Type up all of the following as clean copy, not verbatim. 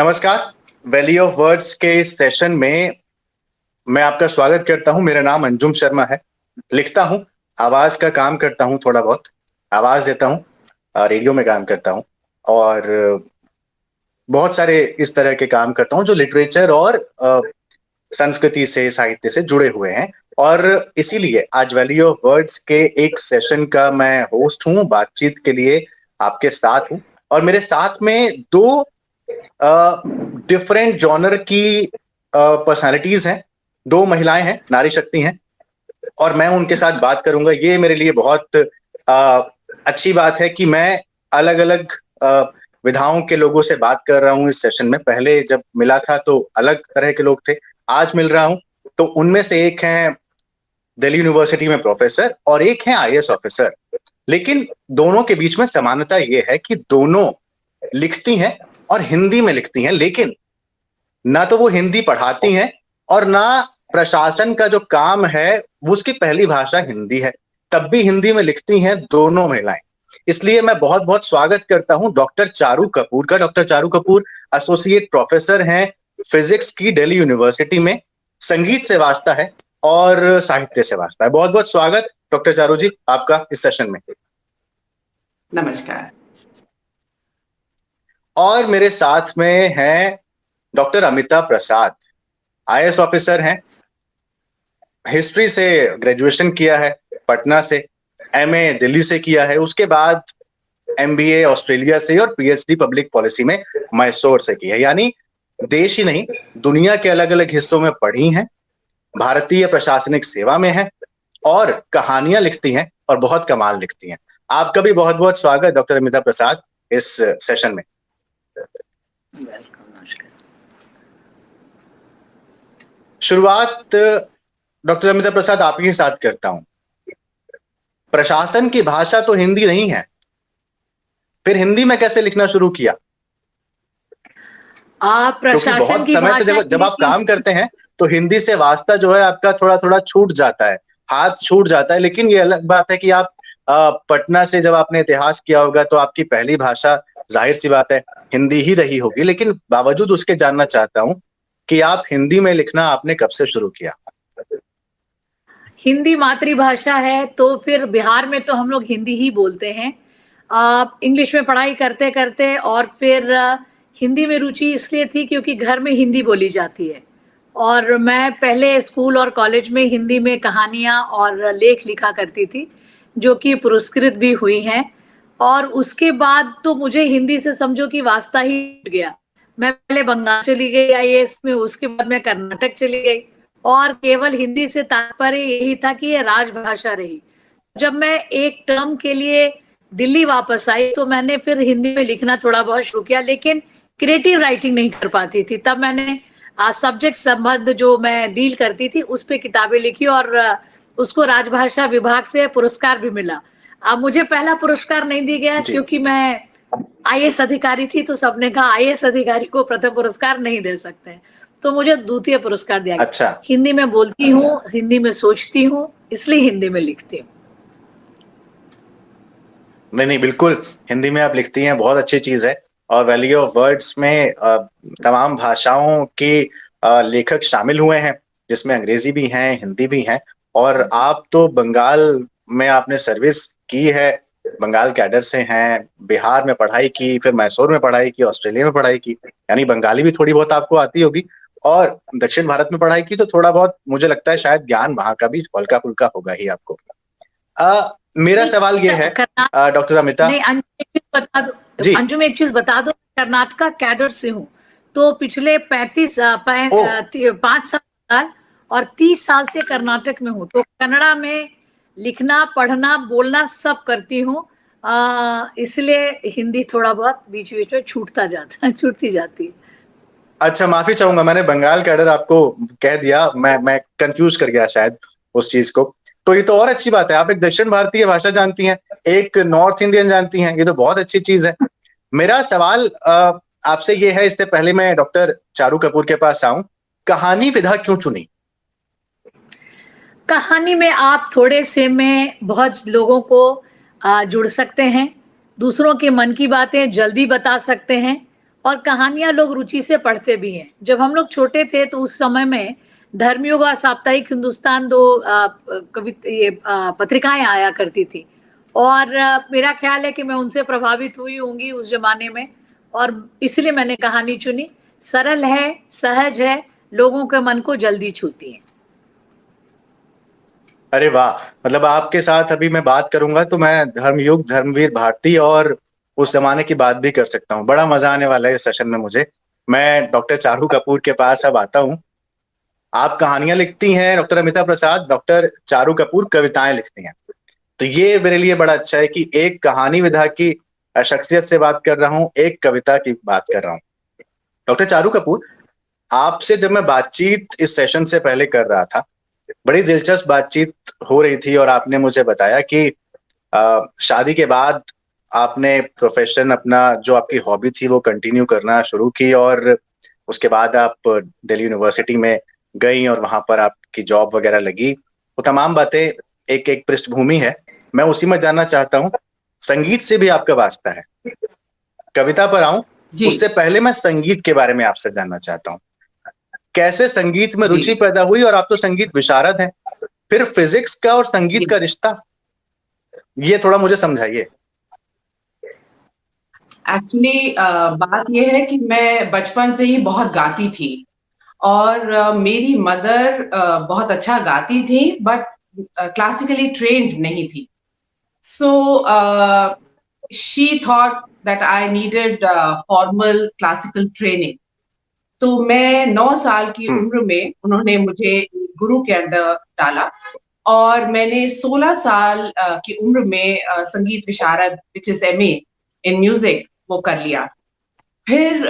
नमस्कार। Valley of words के इस सेशन में मैं आपका स्वागत करता हूं। मेरा नाम अंजुम शर्मा है। लिखता हूं, आवाज का काम करता हूं, थोड़ा बहुत आवाज देता हूं, रेडियो में काम करता हूं और बहुत सारे इस तरह के काम करता हूं जो लिटरेचर और संस्कृति से, साहित्य से जुड़े हुए हैं। और इसीलिए आज वैली ऑफ वर्ड्स के एक सेशन का मैं होस्ट हूं, बातचीत के लिए आपके साथ हूं। और मेरे साथ में दो डिफरेंट जॉनर की पर्सनालिटीज हैं, दो महिलाएं हैं, नारी शक्ति हैं, और मैं उनके साथ बात करूंगा। ये मेरे लिए बहुत अच्छी बात है कि मैं अलग अलग विधाओं के लोगों से बात कर रहा हूं इस सेशन में। पहले जब मिला था तो अलग तरह के लोग थे, आज मिल रहा हूं तो उनमें से एक हैं दिल्ली यूनिवर्सिटी में प्रोफेसर और एक हैं आईएएस ऑफिसर। लेकिन दोनों के बीच में समानता ये है कि दोनों लिखती हैं और हिंदी में लिखती हैं, लेकिन ना तो वो हिंदी पढ़ाती हैं और ना प्रशासन का जो काम है वो उसकी पहली भाषा हिंदी है, तब भी हिंदी में लिखती हैं दोनों महिलाएं। इसलिए मैं बहुत बहुत स्वागत करता हूं डॉक्टर चारू कपूर का। Doctor Charu Kapoor associate professor हैं फिजिक्स की दिल्ली यूनिवर्सिटी में, संगीत से वास्ता है और साहित्य से वास्ता है। बहुत बहुत स्वागत डॉक्टर चारू जी आपका इस सेशन में। नमस्कार। और मेरे साथ में हैं डॉक्टर अमिता प्रसाद, आईएएस ऑफिसर हैं, हिस्ट्री से ग्रेजुएशन किया है पटना से, एमए दिल्ली से किया है, उसके बाद एमबीए ऑस्ट्रेलिया से और पीएचडी पब्लिक पॉलिसी में मैसूर से की है। यानी देश ही नहीं दुनिया के अलग अलग हिस्सों में पढ़ी हैं, भारतीय प्रशासनिक सेवा में है और कहानियां लिखती हैं और बहुत कमाल लिखती हैं। आपका भी बहुत बहुत स्वागत डॉक्टर अमिता प्रसाद इस सेशन में। शुरुआत डॉक्टर अमिता प्रसाद आप ही साथ करता हूं। प्रशासन की भाषा तो हिंदी नहीं है, फिर हिंदी में कैसे लिखना शुरू किया? क्योंकि बहुत समय तो जब आप काम करते हैं तो हिंदी से वास्ता जो है आपका थोड़ा थोड़ा छूट जाता है, हाथ छूट जाता है। लेकिन ये अलग बात है कि आप पटना से जब आपने इतिहास किया होगा तो आपकी पहली भाषा जाहिर सी बात है हिंदी ही रही होगी। लेकिन बावजूद उसके जानना चाहता हूं कि आप हिंदी में लिखना आपने कब से शुरू किया? हिंदी मातृभाषा है तो फिर बिहार में तो हम लोग हिंदी ही बोलते हैं। इंग्लिश में पढ़ाई करते करते और फिर हिंदी में रुचि इसलिए थी क्योंकि घर में हिंदी बोली जाती है और मैं पहले स्कूल और कॉलेज में हिंदी में कहानियाँ और लेख लिखा करती थी जो कि पुरस्कृत भी हुई हैं। और उसके बाद तो मुझे हिंदी से समझो कि वास्ता ही टूट गया। मैं पहले बंगाल चली गई आईएएस में, उसके बाद मैं कर्नाटक चली गई और केवल हिंदी से तात्पर्य यही था कि ये राजभाषा रही। जब मैं एक टर्म के लिए दिल्ली वापस आई तो मैंने फिर हिंदी में लिखना थोड़ा बहुत शुरू किया, लेकिन क्रिएटिव राइटिंग नहीं कर पाती थी। तब मैंने सब्जेक्ट संबंध जो मैं डील करती थी उस पे किताबें लिखी और उसको राजभाषा विभाग से पुरस्कार भी मिला। मुझे पहला पुरस्कार नहीं दिया गया क्योंकि मैं आईएएस अधिकारी थी, तो सबने कहा आईएएस अधिकारी को प्रथम पुरस्कार नहीं दे सकते, तो मुझे द्वितीय पुरस्कार दिया गया। अच्छा। हिंदी में बोलती हूँ, हिंदी में सोचती हूँ, इसलिए हिंदी में लिखती हूँ। नहीं, बिल्कुल हिंदी में आप लिखती हैं, बहुत अच्छी चीज है। और वैली ऑफ वर्ड्स में तमाम भाषाओं के लेखक शामिल हुए हैं, जिसमें अंग्रेजी भी हैं, हिंदी भी हैं। और आप तो बंगाल में आपने सर्विस की है, बंगाल कैडर से हैं, बिहार में पढ़ाई की, फिर मैसूर में पढ़ाई की, ऑस्ट्रेलिया में पढ़ाई की, यानी बंगाली भी थोड़ी बहुत आपको आती होगी। और दक्षिण भारत में पढ़ाई की तो थोड़ा बहुत मुझे लगता है शायद ज्ञान वहां का भी हल्का फुल्का होगा ही आपको। मेरा सवाल ये है डॉक्टर अमिता, अंजू में एक चीज बता दो, कर्नाटका कैडर से हूँ, तो पिछले 5 साल और 30 साल से कर्नाटक में हूँ, तो कन्नड़ा में लिखना, पढ़ना, बोलना सब करती हूँ। इसलिए हिंदी थोड़ा बहुत बीच बीच में छूटती जाती है। अच्छा, माफी चाहूंगा, मैंने बंगाल कैडर आपको कह दिया, मैं कंफ्यूज कर गया शायद उस चीज को। तो ये तो और अच्छी बात है, आप एक दक्षिण भारतीय भाषा जानती हैं, एक नॉर्थ इंडियन जानती हैं, ये तो बहुत अच्छी चीज है। मेरा सवाल आपसे ये है, इससे पहले मैं डॉक्टर चारू कपूर के पास आऊं, कहानी विधा क्यों चुनी? कहानी में आप थोड़े से में बहुत लोगों को जुड़ सकते हैं, दूसरों के मन की बातें जल्दी बता सकते हैं और कहानियां लोग रुचि से पढ़ते भी हैं। जब हम लोग छोटे थे तो उस समय में धर्मयुग और साप्ताहिक हिंदुस्तान दो पत्रिकाएं आया करती थी, और मेरा ख्याल है कि मैं उनसे प्रभावित हुई होंगी उस जमाने में, और इसलिए मैंने कहानी चुनी। सरल है, सहज है, लोगों के मन को जल्दी छूती है। अरे वाह, मतलब आपके साथ अभी मैं बात करूंगा तो मैं धर्मयुग, धर्मवीर भारती और उस जमाने की बात भी कर सकता हूँ। बड़ा मजा आने वाला है इस सेशन में मुझे। मैं डॉक्टर चारू कपूर के पास अब आता हूँ। आप कहानियां लिखती हैं डॉक्टर अमिता प्रसाद, डॉक्टर चारू कपूर कविताएं लिखती हैं। तो ये मेरे लिए बड़ा अच्छा है कि एक कहानी विधा की शख्सियत से बात कर रहा हूँ, एक कविता की बात कर रहा हूँ। डॉक्टर चारू कपूर, आपसे जब मैं बातचीत इस सेशन से पहले कर रहा था, बड़ी दिलचस्प बातचीत हो रही थी और आपने मुझे बताया कि शादी के बाद आपने प्रोफेशन अपना, जो आपकी हॉबी थी, वो कंटिन्यू करना शुरू की, और उसके बाद आप दिल्ली यूनिवर्सिटी में गई और वहां पर आपकी जॉब वगैरह लगी। वो तमाम बातें एक एक पृष्ठभूमि है। मैं उसी में जानना चाहता हूँ, संगीत से भी आपका वास्ता है। कविता पर आऊं जी उससे पहले मैं संगीत के बारे में आपसे जानना चाहता हूँ। कैसे संगीत में जी रुचि पैदा हुई, और आप तो संगीत विशारद हैं, फिर फिजिक्स का और संगीत जी का रिश्ता, ये थोड़ा मुझे समझाइए। एक्चुअली बात यह है कि मैं बचपन से ही बहुत गाती थी, और मेरी मदर बहुत अच्छा गाती थी, बट क्लासिकली ट्रेन्ड नहीं थी। So she thought that I needed formal classical training. तो मैं 9 साल की हम्म। उम्र में उन्होंने मुझे गुरु के अंडर डाला, और मैंने 16 साल की उम्र में Sangeet Visharad which is MA in music वो कर लिया। फिर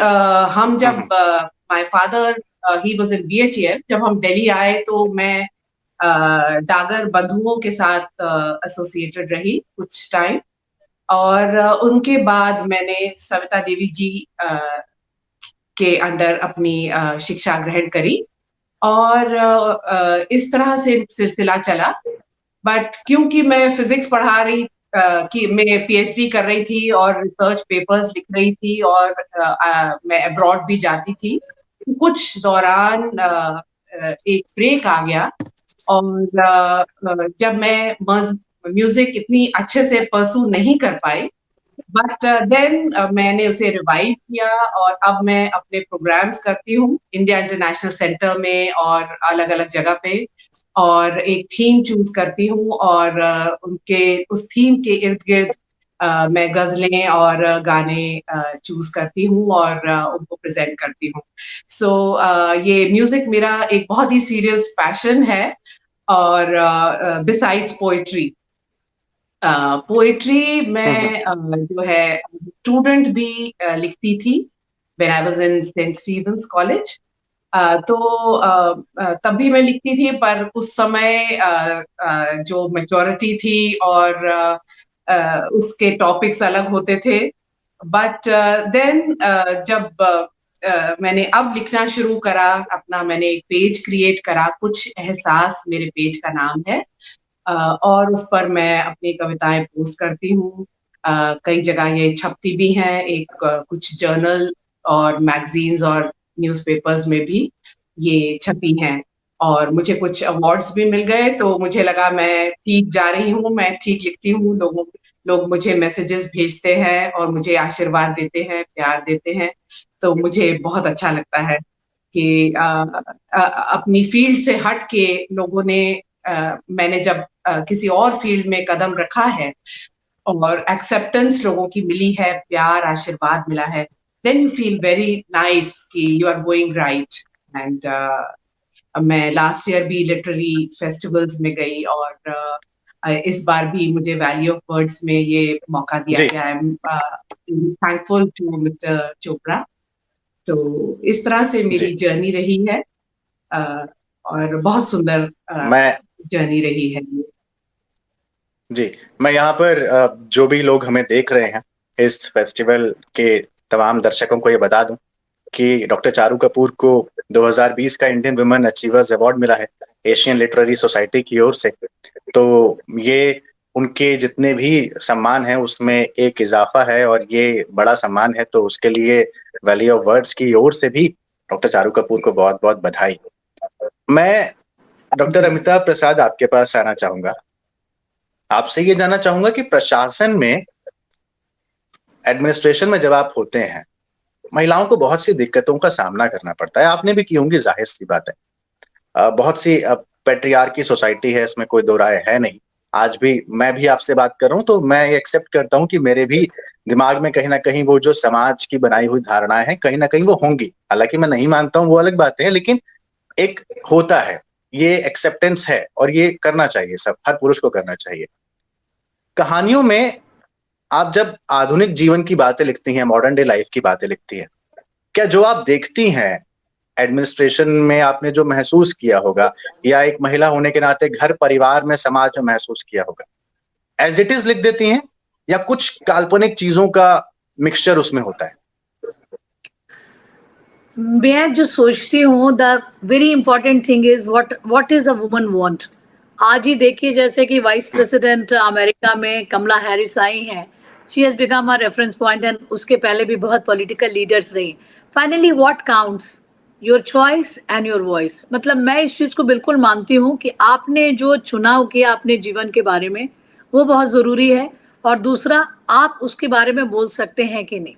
हम जब my father he was in BHEL, जब हम दिल्ली आए तो मैं डागर बंधुओं के साथ एसोसिएटेड रही कुछ टाइम, और उनके बाद मैंने सविता देवी जी के अंडर अपनी शिक्षा ग्रहण करी, और इस तरह से सिलसिला चला। बट क्योंकि मैं फिजिक्स पढ़ा रही कि मैं पीएचडी कर रही थी और रिसर्च पेपर्स लिख रही थी, और मैं अब्रॉड भी जाती थी, कुछ दौरान एक ब्रेक आ गया, और जब मैं म्यूजिक इतनी अच्छे से परसू नहीं कर पाई, बट देन मैंने उसे रिवाइव किया, और अब मैं अपने प्रोग्राम्स करती हूँ इंडिया इंटरनेशनल सेंटर में और अलग अलग जगह पे, और एक थीम चूज करती हूँ, और उनके उस थीम के इर्द गिर्द मैं गजलें और गाने चूज करती हूँ और उनको प्रेजेंट करती हूँ। सो ये म्यूजिक मेरा एक बहुत ही सीरियस पैशन है, और बिसाइड्स पोएट्री, पोएट्री मैं जो है स्टूडेंट भी लिखती थी when I was in saint Stephen's college. तो तब भी मैं लिखती थी, पर उस समय जो मैच्योरिटी थी और उसके टॉपिक्स अलग होते थे। बट देन जब मैंने अब लिखना शुरू करा, अपना मैंने एक पेज क्रिएट करा, कुछ एहसास मेरे पेज का नाम है, और उस पर मैं अपनी कविताएं पोस्ट करती हूँ। कई जगह ये छपती भी हैं, एक कुछ जर्नल और मैगजीन्स और न्यूज़पेपर्स में भी ये छपी हैं, और मुझे कुछ अवार्ड्स भी मिल गए, तो मुझे लगा मैं ठीक जा रही हूँ, मैं ठीक लिखती हूँ। लोग मुझे मैसेजेस भेजते हैं और मुझे आशीर्वाद देते हैं, प्यार देते हैं, तो मुझे बहुत अच्छा लगता है कि अपनी फील्ड से हट के लोगों ने मैंने जब किसी और फील्ड में कदम रखा है और एक्सेप्टेंस लोगों की मिली है, प्यार आशीर्वाद मिला है, then you feel very nice कि you are going right. And मैं लास्ट ईयर भी लिटरेरी फेस्टिवल्स में गई, और इस बार भी मुझे वैली ऑफ वर्ड्स में ये मौका दिया गया। I am thankful to mister Chopra. तो इस तरह से मेरी जर्नी रही है, और बहुत सुंदर जर्नी रही है। जी, मैं यहाँ पर जो भी लोग हमें देख रहे हैं, इस फेस्टिवल के तमाम दर्शकों को ये बता दूं कि डॉक्टर चारू कपूर को 2020 का इंडियन वुमेन अचीवर्स अवार्ड मिला है एशियन लिटरेरी सोसाइटी की ओर से। तो ये उनके जितने भी सम्मान है उसमें एक इजाफा है और ये बड़ा सम्मान है, तो उसके लिए वैली ऑफ वर्ड्स की ओर से भी डॉक्टर चारू कपूर को बहुत बहुत बधाई। मैं डॉक्टर अमिताभ प्रसाद आपके पास आना चाहूंगा, आपसे ये जानना चाहूंगा कि प्रशासन में, एडमिनिस्ट्रेशन में जब आप होते हैं, महिलाओं को बहुत सी दिक्कतों का सामना करना पड़ता है, आपने भी की होंगी, जाहिर सी बात है। बहुत सी पेट्रियार्की सोसाइटी है, इसमें कोई दो राय है नहीं। आज भी मैं भी आपसे बात कर रहा हूं तो मैं एक्सेप्ट करता हूं कि मेरे भी दिमाग में कहीं ना कहीं वो जो समाज की बनाई हुई धारणाएं हैं कहीं ना कहीं वो होंगी, हालांकि मैं नहीं मानता हूं, वो अलग बात है, लेकिन एक होता है, ये एक्सेप्टेंस है और ये करना चाहिए, सब हर पुरुष को करना चाहिए। कहानियों में आप जब आधुनिक जीवन की बातें लिखती हैं, मॉडर्न डे लाइफ की बातें लिखती हैं, क्या जो आप देखती हैं एडमिनिस्ट्रेशन में आपने जो महसूस किया होगा या एक महिला होने के नाते घर परिवार में समाज में महसूस किया होगा, एज इट इज लिख देती हैं या कुछ काल्पनिक चीजों का मिक्सचर उसमें होता है? मैं जो सोचती हूँ, the very important thing is what is a woman want. आज ही देखिए, जैसे कि वाइस प्रेसिडेंट अमेरिका में कमला हैरिस आई हैं, she has become a reference point, and उसके पहले भी बहुत पॉलिटिकल लीडर्स रही। Finally what counts, your choice and your voice. मतलब मैं इस चीज को बिल्कुल मानती हूँ कि आपने जो चुनाव किया अपने जीवन के बारे में, वो बहुत जरूरी है, और दूसरा, आप उसके बारे में बोल सकते हैं कि नहीं।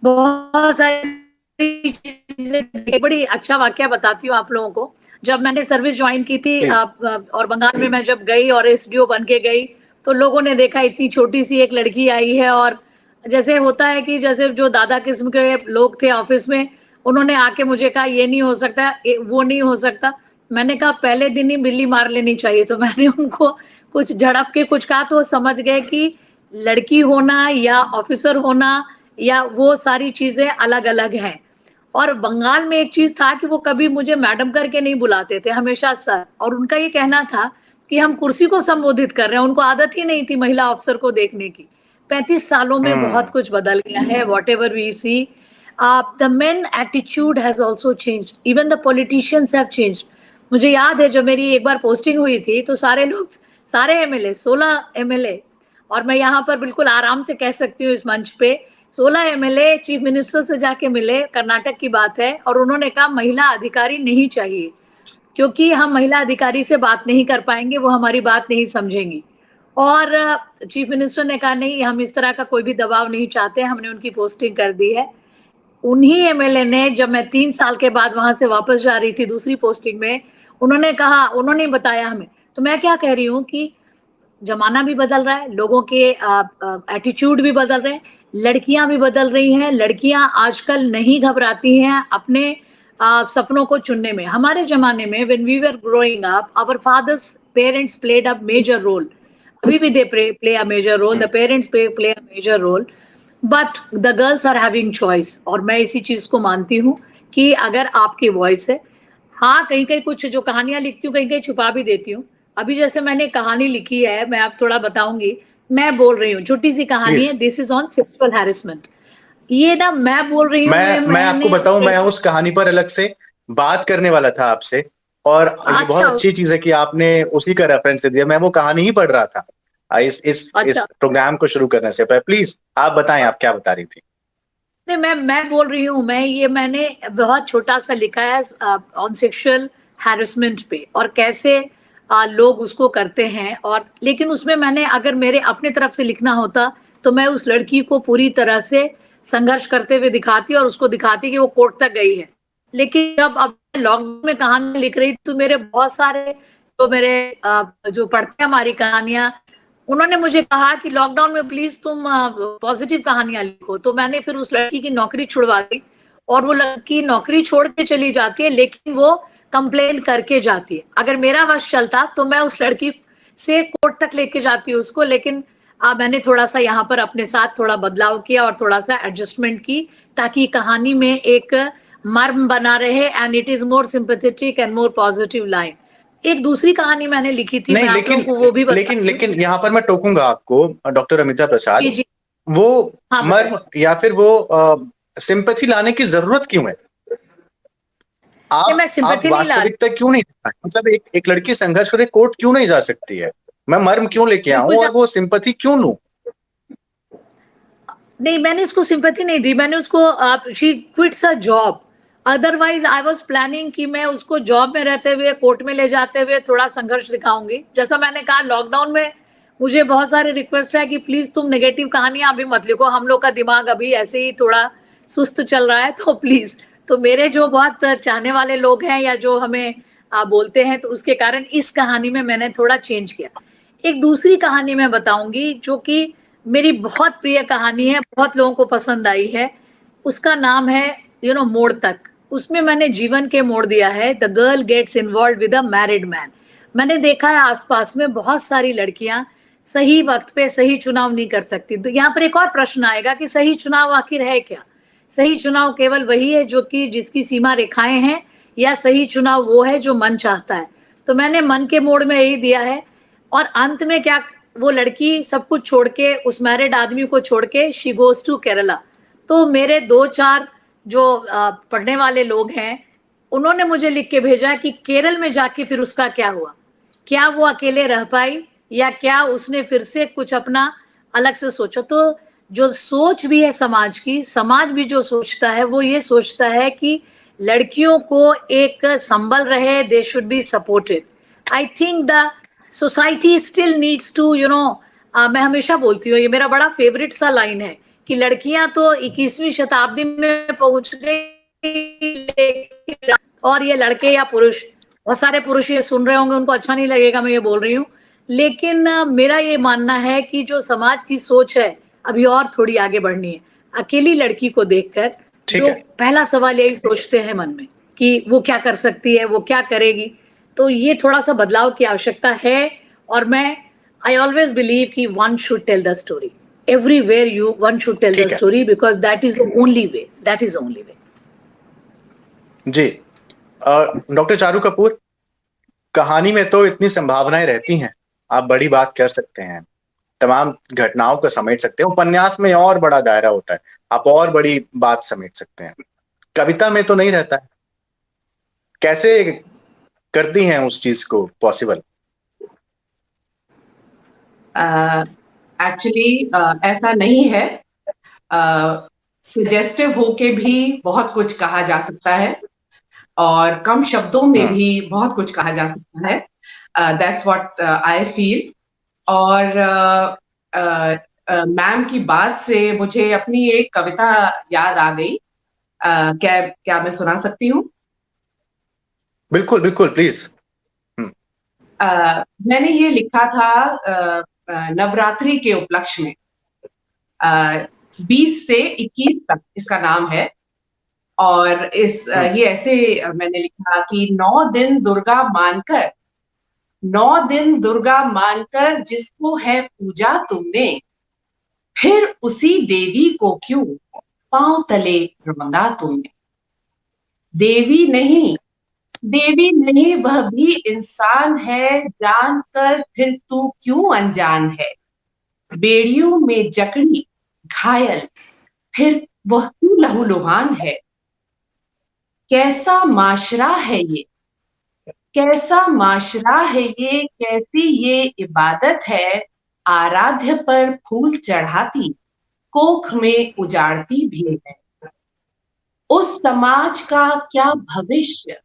बहुत सारी चीजें, बड़ी अच्छा वाकया बताती हूँ आप लोगों को। जब मैंने सर्विस ज्वाइन की थी और बंगाल में मैं जब गई और एसडीओ बन के गई, तो लोगों ने देखा इतनी छोटी सी एक लड़की आई है, और जैसे होता है कि जैसे जो दादा किस्म के लोग थे ऑफिस में, उन्होंने आके मुझे कहा ये नहीं हो सकता, वो नहीं हो सकता। मैंने कहा पहले दिन ही बिल्ली मार लेनी चाहिए। तो मैंने उनको कुछ झड़प के कुछ कहा, तो वो समझ गए कि लड़की होना या ऑफिसर होना या वो सारी चीजें अलग अलग हैं। और बंगाल में एक चीज था कि वो कभी मुझे मैडम करके नहीं बुलाते थे, हमेशा सर। और उनका ये कहना था कि हम कुर्सी को संबोधित कर रहे हैं, उनको आदत ही नहीं थी महिला अफसर को देखने की। 35 सालों में बहुत कुछ बदल गया है, whatever we see. The main attitude has also changed, even the politicians have changed. मुझे याद है जब मेरी एक बार पोस्टिंग हुई थी, तो सारे लोग, सारे एमएलए, 16 एमएलए, और मैं यहाँ पर बिल्कुल आराम से कह सकती हूँ इस मंच पे, 16 एमएलए चीफ मिनिस्टर से जाके मिले, कर्नाटक की बात है, और उन्होंने कहा महिला अधिकारी नहीं चाहिए, क्योंकि हम महिला अधिकारी से बात नहीं कर पाएंगे, वो हमारी बात नहीं समझेंगी। और चीफ मिनिस्टर ने कहा नहीं, हम इस तरह का कोई भी दबाव नहीं चाहते, हमने उनकी पोस्टिंग कर दी है। उन्हीं एमएलए ने, जब मैं 3 साल के बाद वहां से वापस जा रही थी दूसरी पोस्टिंग में, उन्होंने कहा, उन्होंने बताया हमें। तो मैं क्या कह रही हूँ कि जमाना भी बदल रहा है, लोगों के एटीट्यूड भी बदल रहे हैं, लड़कियां भी बदल रही हैं। लड़कियां आजकल नहीं घबराती हैं अपने सपनों को चुनने में। हमारे जमाने में when we were growing up, our fathers parents played a major role, अभी भी they play a major role, the parents play a major role, but the girls are having choice. और मैं इसी चीज को मानती हूँ कि अगर आपकी वॉइस है, हाँ, कहीं कहीं कुछ जो कहानियां लिखती हूँ कहीं कहीं छुपा भी देती हूँ। अभी जैसे मैंने कहानी लिखी है, मैं आप थोड़ा बताऊंगी, मैं बोल रही हूँ, छोटी सी कहानी है, this is on sexual harassment. ये ना मैं बोल रही हूँ, मैं आपको बताऊं, मैं उस कहानी पर अलग से बात करने वाला था आपसे, और ये बहुत अच्छी चीज है कि आपने उसी का रेफरेंस दे दिया। मैं वो कहानी ही पढ़ रहा था इस प्रोग्राम को शुरू करने से पहले। प्लीज आप बताएं, आप क्या बता रही थी? नहीं, मैं बोल रही हूँ, मैंने बहुत छोटा सा लिखा है ऑन सेक्सुअल हैरेसमेंट पे, और कैसे लोग उसको करते हैं। और लेकिन उसमें मैंने, अगर मेरे अपने तरफ से लिखना होता, तो मैं उस लड़की को पूरी तरह से संघर्ष करते हुए दिखाती और उसको दिखाती कि वो कोर्ट तक गई है। लेकिन जब अब लॉकडाउन में कहानी लिख रही, तो मेरे बहुत सारे जो मेरे जो पढ़ते हैं हमारी कहानियां, उन्होंने मुझे कहा कि लॉकडाउन में प्लीज तुम पॉजिटिव कहानियां लिखो। तो मैंने फिर उस लड़की की नौकरी छुड़वा दी, और वो लड़की नौकरी छोड़ के चली जाती है, लेकिन वो कंप्लेन करके जाती है। अगर मेरा वश चलता तो मैं उस लड़की से कोर्ट तक लेके जाती हूँ उसको, लेकिन मैंने थोड़ा सा यहाँ पर अपने साथ थोड़ा बदलाव किया और थोड़ा सा एडजस्टमेंट की, ताकि कहानी में एक मर्म बना रहे, and it is more sympathetic and more positive line. एक दूसरी कहानी मैंने लिखी थी, नहीं, मैं आप लोगों को वो भी लेकिन यहाँ पर मैं टोकूंगा आपको, डॉक्टर अमिता प्रसाद, जी, वो हाँ, मर्म या फिर वो सिंपैथी लाने की जरूरत क्यों है? आप वास्तविकता क्यों नहीं, मतलब एक लड़की संघर्ष करके कोर्ट क्यों नहीं जा सकती है? मैं मर्म क्यों लेके आऊं और वो सिंपैथी क्यों लूं? नहीं, मैंने उसको सिंपैथी नहीं दी, मैंने उसको she quits a job, otherwise I was planning कि मैं उसको जॉब में रहते हुए कोर्ट में ले जाते हुए थोड़ा संघर्ष दिखाऊंगी। जैसा मैंने कहा, लॉकडाउन में मुझे बहुत सारे रिक्वेस्ट है कि प्लीज तुम नेगेटिव कहानियां अभी मत लिखो, हम लोग का दिमाग अभी ऐसे ही थोड़ा सुस्त चल रहा है, तो प्लीज। तो मेरे जो बहुत चाहने वाले लोग हैं या जो हमें बोलते हैं, तो उसके कारण इस कहानी में मैंने थोड़ा चेंज किया। एक दूसरी कहानी मैं बताऊंगी जो कि मेरी बहुत प्रिय कहानी है, बहुत लोगों को पसंद आई है। उसका नाम है मोड़ तक। उसमें मैंने जीवन के मोड़ दिया है, the girl gets involve with a married man. मैंने देखा है आसपास में बहुत सारी लड़कियां सही वक्त पे सही चुनाव नहीं कर सकती। तो यहाँ पर एक और प्रश्न आएगा कि सही चुनाव आखिर है क्या? सही चुनाव केवल वही है जो कि जिसकी सीमा रेखाएं हैं, या सही चुनाव वो है जो मन चाहता है? तो मैंने मन के मोड़ में यही दिया है। और अंत में क्या, वो लड़की सब कुछ छोड़ के, उस मैरिड आदमी को छोड़ के, शी गोज टू केरला। तो मेरे 2-4 जो पढ़ने वाले लोग हैं, उन्होंने मुझे लिख के भेजा कि केरल में जाके फिर उसका क्या हुआ, क्या वो अकेले रह पाई, या क्या उसने फिर से कुछ अपना अलग से सोचा। तो जो सोच भी है समाज की, समाज भी जो सोचता है वो ये सोचता है कि लड़कियों को एक संबल रहे, they should be supported. I think the society still needs to मैं हमेशा बोलती हूँ, ये मेरा बड़ा फेवरेट सा लाइन है कि लड़कियां तो 21वीं शताब्दी में पहुंच गई, और ये लड़के या पुरुष, बहुत सारे पुरुष ये सुन रहे होंगे, उनको अच्छा नहीं लगेगा मैं ये बोल रही हूँ, लेकिन मेरा ये मानना है कि जो समाज की सोच है अभी और थोड़ी आगे बढ़नी है। अकेली लड़की को देखकर ठीक जो है। पहला सवाल यही सोचते हैं मन में कि वो क्या कर सकती है, वो क्या करेगी। तो ये थोड़ा सा बदलाव की आवश्यकता है। और मैं आई ऑलवेज बिलीव कि one should tell the story everywhere, you one should tell the ठीक है story, because that is the only way, that is only way. जी। डॉक्टर चारू कपूर, कहानी में तो इतनी संभावनाएं रहती हैं, आप बड़ी बात कर सकते हैं, तमाम घटनाओं को समेट सकते हैं। उपन्यास में और बड़ा दायरा होता है, आप और बड़ी बात समेट सकते हैं। कविता में तो नहीं रहता है। कैसे करती हैं उस चीज को पॉसिबल? एक्चुअली ऐसा नहीं है। सजेस्टिव होके भी बहुत कुछ कहा जा सकता है, और कम शब्दों में भी बहुत कुछ कहा जा सकता है। That's what I feel. और मैम की बात से मुझे अपनी एक कविता याद आ गई। क्या मैं सुना सकती हूँ? बिल्कुल बिल्कुल, प्लीज। मैंने ये लिखा था नवरात्रि के उपलक्ष्य में। 20 से 21 तक इसका नाम है। और ये ऐसे मैंने लिखा कि 9 दिन दुर्गा मानकर, 9 दिन दुर्गा मानकर जिसको है पूजा तुमने, फिर उसी देवी को क्यों पांव तले रौंदा तुमने। देवी नहीं, देवी नहीं, वह भी इंसान है, जानकर फिर तू क्यों अनजान है। बेड़ियों में जकड़ी घायल, फिर वह क्यों लहूलुहान है। कैसा माशरा है ये, कैसा माशरा है ये, कैसी ये इबादत है। आराध्य पर फूल चढ़ाती, कोख में उजाड़ती भी है। उस समाज का क्या भविष्य,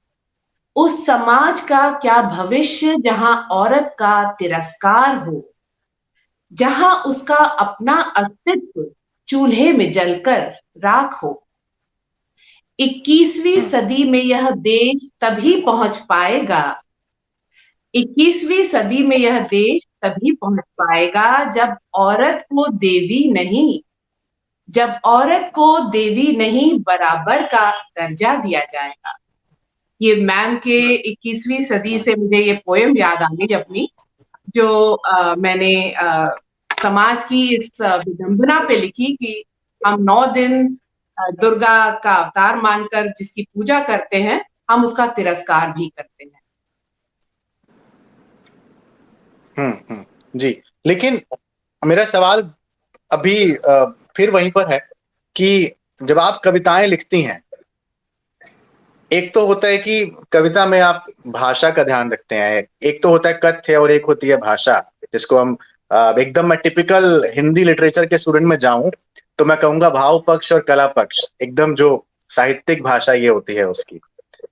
उस समाज का क्या भविष्य जहां औरत का तिरस्कार हो, जहां उसका अपना अस्तित्व चूल्हे में जलकर राख हो। 21वीं सदी में यह देश तभी पहुंच पाएगा, 21वीं सदी में यह देश तभी पहुंच पाएगा जब औरत को देवी नहीं, जब औरत को देवी नहीं बराबर का दर्जा दिया जाएगा। ये मैम के 21वीं सदी से मुझे ये पोएम याद आ गई अपनी, जो मैंने समाज की इस विडंबना पे लिखी कि हम 9 दिन दुर्गा का अवतार मानकर जिसकी पूजा करते हैं, हम उसका तिरस्कार भी करते हैं। जी, लेकिन मेरा सवाल अभी फिर वहीं पर है कि जब आप कविताएं लिखती हैं, एक तो होता है कि कविता में आप भाषा का ध्यान रखते हैं, एक तो होता है कथ्य और एक होती है भाषा। जिसको हम एकदम मैं टिपिकल हिंदी लिटरेचर के स्टूडेंट में जाऊं तो मैं कहूंगा भाव पक्ष और कला पक्ष, एकदम जो साहित्यिक भाषा ये होती है उसकी,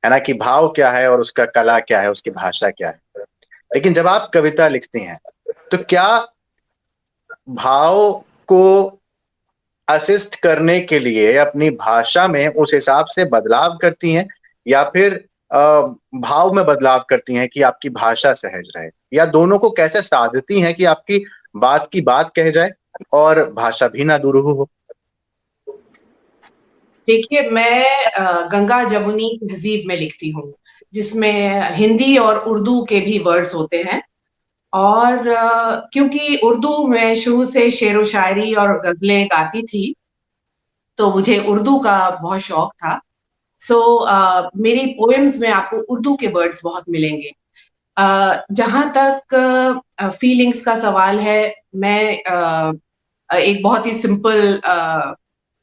है ना, कि भाव क्या है और उसका कला क्या है, उसकी भाषा क्या है। लेकिन जब आप कविता लिखती हैं तो क्या भाव को असिस्ट करने के लिए अपनी भाषा में उस हिसाब से बदलाव करती हैं, या फिर भाव में बदलाव करती हैं कि आपकी भाषा सहज रहे, या दोनों को कैसे साधती हैं कि आपकी बात की बात कह जाए और भाषा भी ना दुरूह हो? देखिए, मैं गंगा जमुनी तहजीब में लिखती हूँ, जिसमें हिंदी और उर्दू के भी वर्ड्स होते हैं। और क्योंकि उर्दू में शुरू से शेरो शायरी और गजलें गाती थी, तो मुझे उर्दू का बहुत शौक था। सो मेरी पोएम्स में आपको उर्दू के वर्ड्स बहुत मिलेंगे। जहाँ तक फीलिंग्स का सवाल है, मैं एक बहुत ही सिंपल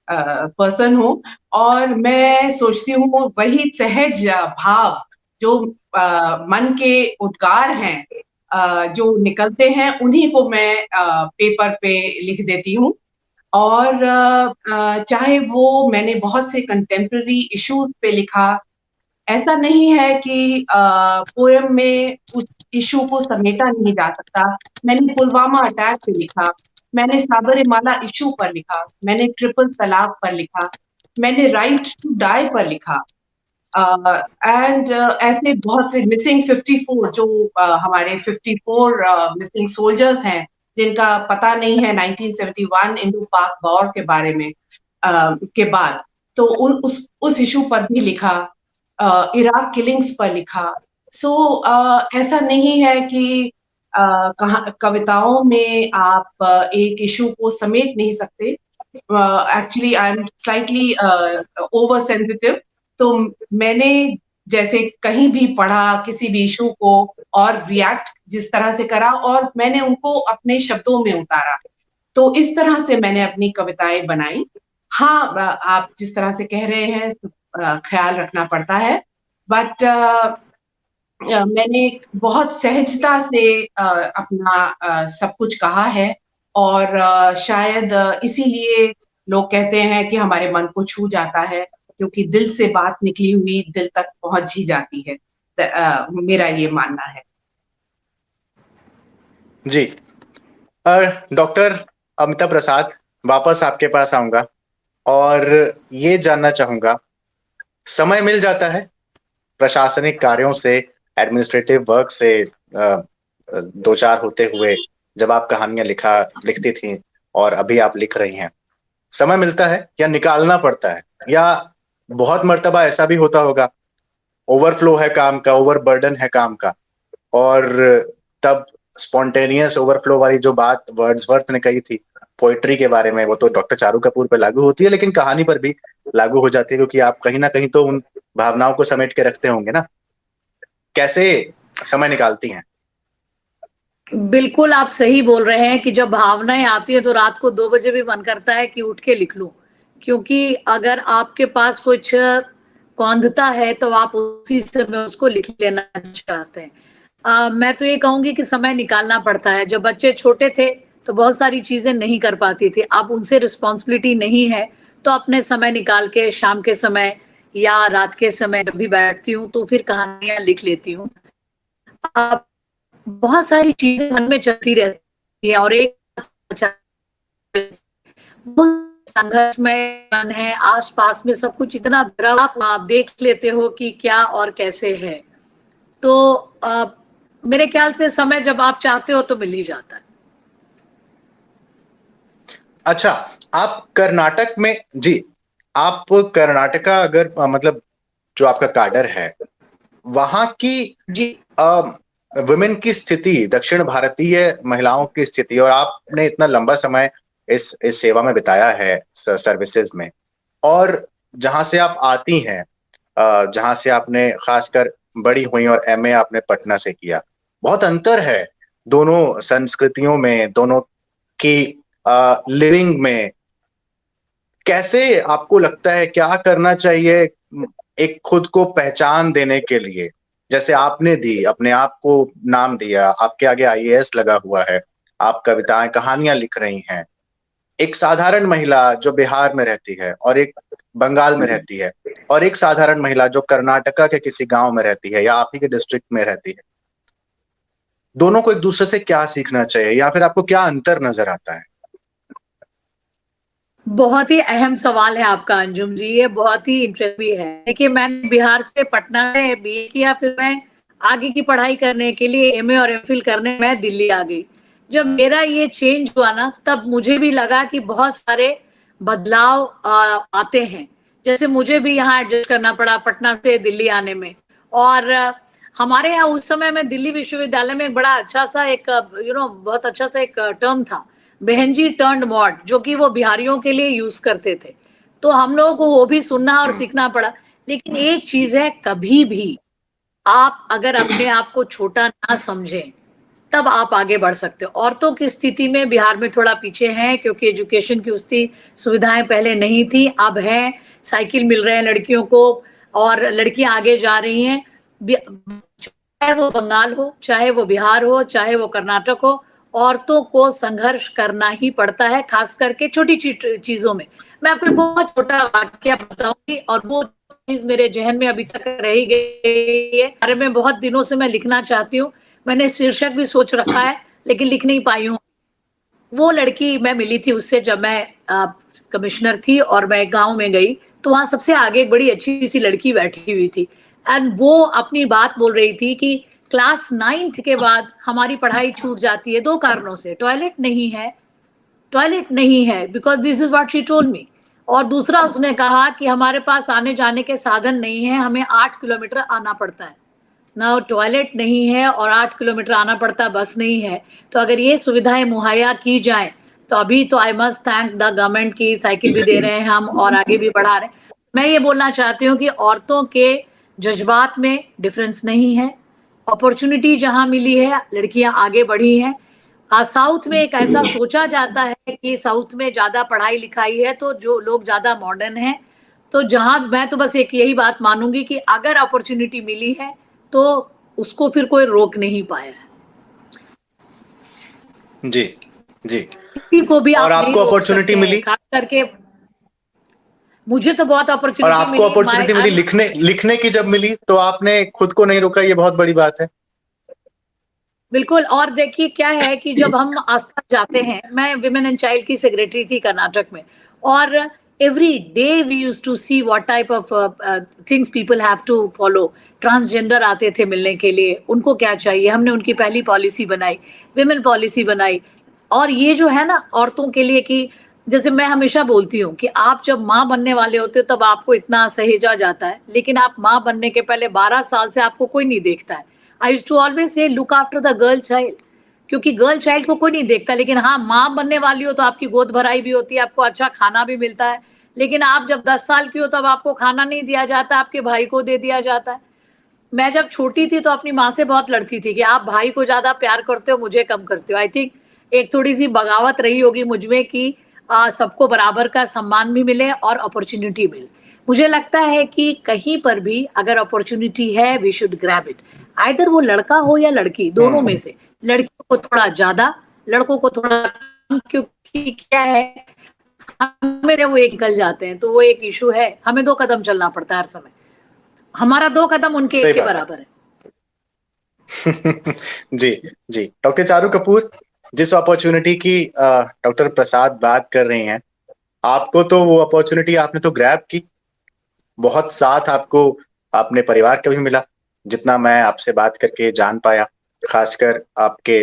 पर्सन हूँ, और मैं सोचती हूँ वही सहज भाव जो मन के उद्गार हैं, जो निकलते हैं, उन्हीं को मैं पेपर पे लिख देती हूँ। और चाहे वो मैंने बहुत से कंटेम्प्ररी इश्यूज पे लिखा, ऐसा नहीं है कि पोएम में उस इशू को समेटा नहीं जा सकता। मैंने पुलवामा अटैक पे लिखा, मैंने साबरीमाला इशू पर लिखा, मैंने ट्रिपल तलाक पर लिखा, मैंने राइट टू डाई पर लिखा। एंड ऐसे बहुत से मिसिंग 54 जो हमारे 54 मिसिंग सोल्जर्स हैं, जिनका पता नहीं है 1971 इंडो पाक वॉर के बारे में के बाद, तो उस इशू पर भी लिखा। इराक किलिंग्स पर लिखा। सो ऐसा नहीं है कि कविताओं में आप एक इशू को समेट नहीं सकते। Actually I am slightly over sensitive, तो मैंने जैसे कहीं भी पढ़ा किसी भी इशू को और रिएक्ट जिस तरह से करा, और मैंने उनको अपने शब्दों में उतारा, तो इस तरह से मैंने अपनी कविताएं बनाई। हाँ, आप जिस तरह से कह रहे हैं, ख्याल रखना पड़ता है, बट मैंने बहुत सहजता से अपना सब कुछ कहा है, और शायद इसीलिए लोग कहते हैं कि हमारे मन को छू जाता है, क्योंकि दिल से बात निकली हुई दिल तक पहुंच ही जाती है। मेरा ये मानना है। जी। डॉक्टर अमिता प्रसाद, वापस आपके पास आऊंगा और ये जानना चाहूंगा, समय मिल जाता है प्रशासनिक कार्यों से, एडमिनिस्ट्रेटिव वर्क से दो चार होते हुए, जब आप कहानियां लिखती थी और अभी आप लिख रही हैं, समय मिलता है या निकालना पड़ता है, या बहुत मर्तबा ऐसा भी होता होगा ओवरफ्लो है काम का, ओवरबर्डन है काम का, और तब स्पॉन्टेनियस ओवरफ्लो वाली जो बात वर्ड्सवर्थ ने कही थी पोइट्री के बारे में, वो तो डॉक्टर चारू कपूर पे लागू होती है, लेकिन कहानी पर भी लागू हो जाती है, क्योंकि आप कहीं ना कहीं तो उन भावनाओं को समेट के रखते होंगे ना। कैसे समय निकालती हैं? बिल्कुल आप सही बोल रहे हैं कि जब भावनाएं आती है तो रात को 2 बजे भी मन करता है कि उठ के लिख लूं, क्योंकि अगर आपके पास कुछ कौंधता है तो आप उसी समय उसको लिख लेना चाहते हैं। मैं तो ये कहूंगी कि समय निकालना पड़ता है। जब बच्चे छोटे थे तो बहुत सारी चीजें नहीं कर पाती थी, अब उनसे रिस्पॉन्सिबिलिटी नहीं है, तो अपने समय निकाल के शाम के समय या रात के समय जब भी बैठती हूँ तो फिर कहानियां लिख लेती हूँ। बहुत सारी चीजें मन में चलती रहती है, और एक संघर्षमय मन है, आसपास में सब कुछ इतना भरा, आप देख लेते हो कि क्या और कैसे है, तो मेरे ख्याल से समय जब आप चाहते हो तो मिल ही जाता है। अच्छा, आप कर्नाटक में, जी, आप कर्नाटका अगर मतलब जो आपका काडर है वहां की जी वुमेन की स्थिति, दक्षिण भारतीय महिलाओं की स्थिति, और आपने इतना लंबा समय इस सेवा में बिताया है सर्विसेज में, और जहां से आप आती हैं, जहां से आपने खासकर बड़ी हुई और एमए आपने पटना से किया, बहुत अंतर है दोनों संस्कृतियों में, दोनों की लिविंग में। कैसे आपको लगता है क्या करना चाहिए एक खुद को पहचान देने के लिए, जैसे आपने दी, अपने आप को नाम दिया, आपके आगे आईएएस लगा हुआ है, आप कविताएं कहानियां लिख रही हैं, एक साधारण महिला जो बिहार में रहती है और एक बंगाल में रहती है, और एक साधारण महिला जो कर्नाटका के किसी गांव में रहती है या आप ही के डिस्ट्रिक्ट में रहती है, दोनों को एक दूसरे से क्या सीखना चाहिए, या फिर आपको क्या अंतर नजर आता है? बहुत ही अहम सवाल है आपका अंजुम जी, ये बहुत ही इंटरेस्टिंग है। देखिए, मैंने बिहार से पटना में बीए किया, फिर मैं आगे की पढ़ाई करने के लिए एमए और एमफिल करने मैं दिल्ली आ गई। जब मेरा ये चेंज हुआ ना, तब मुझे भी लगा कि बहुत सारे बदलाव आते हैं। जैसे मुझे भी यहाँ एडजस्ट करना पड़ा पटना से दिल्ली आने में। और हमारे यहाँ उस समय में दिल्ली विश्वविद्यालय में एक बड़ा अच्छा सा एक बहुत अच्छा सा एक टर्म था, बहनजी टर्न्ड मॉड, जो कि वो बिहारियों के लिए यूज करते थे। तो हम लोगों को वो भी सुनना और सीखना पड़ा। लेकिन एक चीज है, कभी भी आप अगर अपने आप को छोटा ना समझें, तब आप आगे बढ़ सकते हो। औरतों की स्थिति में बिहार में थोड़ा पीछे हैं, क्योंकि एजुकेशन की उसकी सुविधाएं पहले नहीं थी, अब है। साइकिल मिल रहे हैं लड़कियों को और लड़कियां आगे जा रही हैं। चाहे वो बंगाल हो, चाहे वो बिहार हो, चाहे वो कर्नाटक हो, औरतों को संघर्ष करना ही पड़ता है, खास करके छोटी चीजों में। मैं आपको बहुत छोटा वाक्य बताऊंगी और वो चीज मेरे जहन में अभी तक रही गई है, बारे में बहुत दिनों से मैं लिखना चाहती हूँ। मैंने शीर्षक भी सोच रखा है, लेकिन लिख नहीं पाई हूँ। वो लड़की, मैं मिली थी उससे जब मैं कमिश्नर थी और मैं गांव में गई, तो वहां सबसे आगे एक बड़ी अच्छी सी लड़की बैठी हुई थी, एंड वो अपनी बात बोल रही थी कि क्लास 9th के बाद हमारी पढ़ाई छूट जाती है 2 कारणों से। टॉयलेट नहीं है, because this is what she told me. और दूसरा उसने कहा कि हमारे पास आने जाने के साधन नहीं है, हमें 8 किलोमीटर आना पड़ता है ना, टॉयलेट नहीं है और 8 किलोमीटर आना पड़ता, बस नहीं है। तो अगर ये सुविधाएं मुहैया की जाए तो अभी तो I must thank the government की साइकिल भी दे रहे हैं हम और आगे भी बढ़ा रहे हैं। मैं ये बोलना चाहती हूँ कि औरतों के जज्बात में डिफरेंस नहीं है। अपॉर्चुनिटी जहां मिली है, लड़कियां आगे बढ़ी हैं। साउथ में एक ऐसा सोचा जाता है कि साउथ में ज्यादा पढ़ाई लिखाई है तो जो लोग ज्यादा मॉडर्न हैं। तो जहां मैं तो बस एक यही बात मानूंगी कि अगर अपॉर्चुनिटी मिली है तो उसको फिर कोई रोक नहीं पाया है। जी जी। किसी को भी और आप नहीं आपको रोक अपॉर्चुनिटी सकते हैं, मिली? खास करके मुझे तो बहुत और अपॉर्चुनिटी आपको अपॉर्चुनिटी मिली लिखने की, जब मिली तो आपने खुद को नहीं रोका, ये बहुत बड़ी बात है। बिल्कुल। और देखिए क्या है कि जब हम आसपास जाते हैं, मैं विमेन एंड चाइल्ड की सेक्रेटरी थी कर्नाटक में, और every day we used to see what type of things people have to follow. Transgender आते थे मिलने के लिए, उनको क्या चाहिए, हमने उनकी पहली पॉलिसी बनाई, विमेन पॉलिसी बनाई। और ये जो है ना औरतों के लिए कि जैसे मैं हमेशा बोलती हूँ कि आप जब माँ बनने वाले होते हो तब आपको इतना सहेजा जाता है, लेकिन आप माँ बनने के पहले 12 साल से आपको कोई नहीं देखता है। I used to always say look after the girl child, क्योंकि गर्ल चाइल्ड को कोई नहीं देखता। लेकिन हाँ, माँ बनने वाली हो तो आपकी गोद भराई भी होती है, आपको अच्छा खाना भी मिलता है। लेकिन आप जब 10 साल की हो तब आपको खाना नहीं दिया जाता, आपके भाई को दे दिया जाता है। मैं जब छोटी थी तो अपनी माँ से बहुत लड़ती थी कि आप भाई को ज्यादा प्यार करते हो, मुझे कम करते हो। आई थिंक एक थोड़ी सी बगावत रही होगी मुझमें कि सबको बराबर का सम्मान भी मिले और अपॉर्चुनिटी मिले। मुझे लगता है कि कहीं पर भी अगर अपॉर्चुनिटी है, we should grab it. Either वो लड़का हो या लड़की, दोनों में से। लड़कियों को थोड़ा ज्यादा, लड़कों को थोड़ा कम, क्योंकि क्या है, हमें जब वो एक निकल जाते हैं तो वो एक इशू है, हमें 2 कदम चलना पड़ता है हर समय। हमारा 2 कदम उनके सही एक के बात बराबर है। जी जी। डॉक्टर चारू कपूर, जिस अपॉर्चुनिटी की डॉक्टर प्रसाद बात कर रही हैं, आपको तो वो अपॉर्चुनिटी आपने तो ग्रैब की, बहुत साथ आपको अपने परिवार का भी मिला, जितना मैं आपसे बात करके जान पाया, खासकर आपके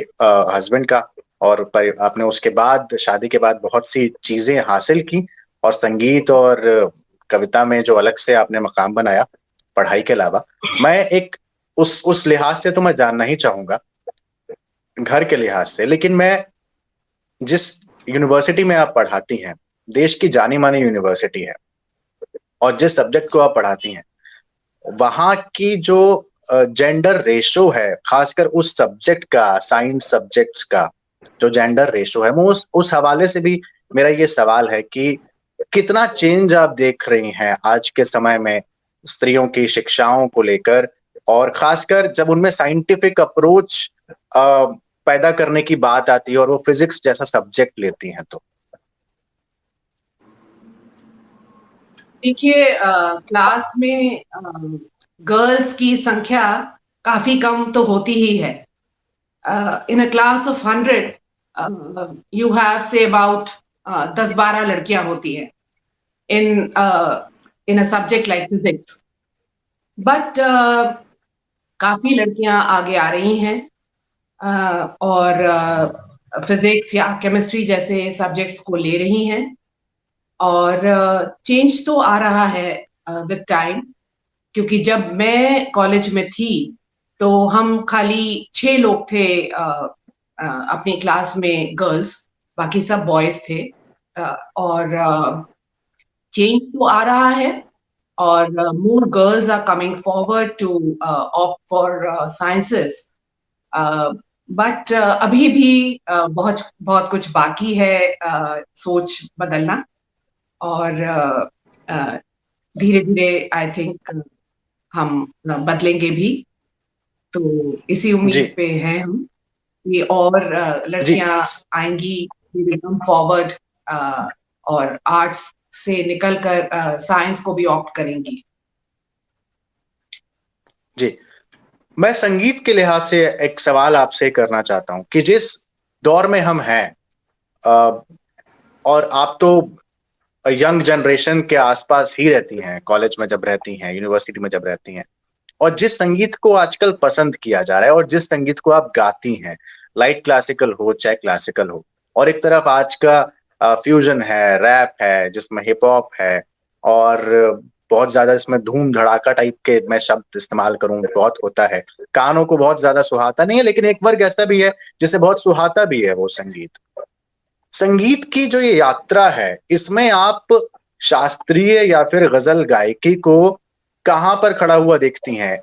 हस्बैंड का। और आपने उसके बाद, शादी के बाद, बहुत सी चीजें हासिल की, और संगीत और कविता में जो अलग से आपने मकाम बनाया पढ़ाई के अलावा। मैं एक उस लिहाज से तो मैं जानना ही चाहूंगा, घर के लिहाज से। लेकिन मैं जिस यूनिवर्सिटी में आप पढ़ाती हैं, देश की जानी मानी यूनिवर्सिटी है, और जिस सब्जेक्ट को आप पढ़ाती हैं, वहां की जो जेंडर रेशो है, खासकर उस सब्जेक्ट का, साइंस सब्जेक्ट्स का जो जेंडर रेशो है, वो उस हवाले से भी मेरा ये सवाल है कि कितना चेंज आप देख रही हैं आज के समय में स्त्रियों की शिक्षाओं को लेकर, और खासकर जब उनमें साइंटिफिक अप्रोच पैदा करने की बात आती है और वो फिजिक्स जैसा सब्जेक्ट लेती हैं तो? देखिए, क्लास में गर्ल्स की संख्या काफी कम तो होती ही है. In a class of 100 you have say about 10-12 लड़कियां होती हैं in in a subject like physics. But काफी लड़कियां आगे आ रही हैं और फिजिक्स या केमिस्ट्री जैसे सब्जेक्ट्स को ले रही हैं. और चेंज तो आ रहा है विद टाइम, क्योंकि जब मैं कॉलेज में थी तो हम खाली 6 लोग थे अपनी क्लास में गर्ल्स, बाकी सब बॉयज थे. और चेंज तो आ रहा है और more girls are coming forward to opt for sciences. But अभी भी बहुत बहुत कुछ बाकी है सोच बदलना. और धीरे धीरे आई थिंक हम बदलेंगे भी. तो इसी जी उम्मीद पे हैं हम कि और जी लड़कियां आएंगी, कम फॉरवर्ड और आर्ट्स से निकलकर साइंस को भी ऑप्ट करेंगी. जी. मैं संगीत के लिहाज से एक सवाल आपसे करना चाहता हूं कि जिस दौर में हम हैं, और आप तो यंग जनरेशन के आसपास ही रहती हैं, कॉलेज में जब रहती हैं, यूनिवर्सिटी में जब रहती हैं, और जिस संगीत को आजकल पसंद किया जा रहा है और जिस संगीत को आप गाती हैं, लाइट क्लासिकल हो चाहे क्लासिकल हो, और एक तरफ आज का फ्यूजन है, रैप है, जिसमें हिप हॉप है, और बहुत ज्यादा इसमें धूम धड़ाका टाइप के मैं शब्द इस्तेमाल करूं बहुत होता है, कानों को बहुत ज्यादा सुहाता नहीं है, लेकिन एक वर्ग ऐसा भी है जिसे बहुत सुहाता भी है वो संगीत. संगीत की जो ये यात्रा है, इसमें आप शास्त्रीय या फिर गजल गायकी को कहां पर खड़ा हुआ देखती हैं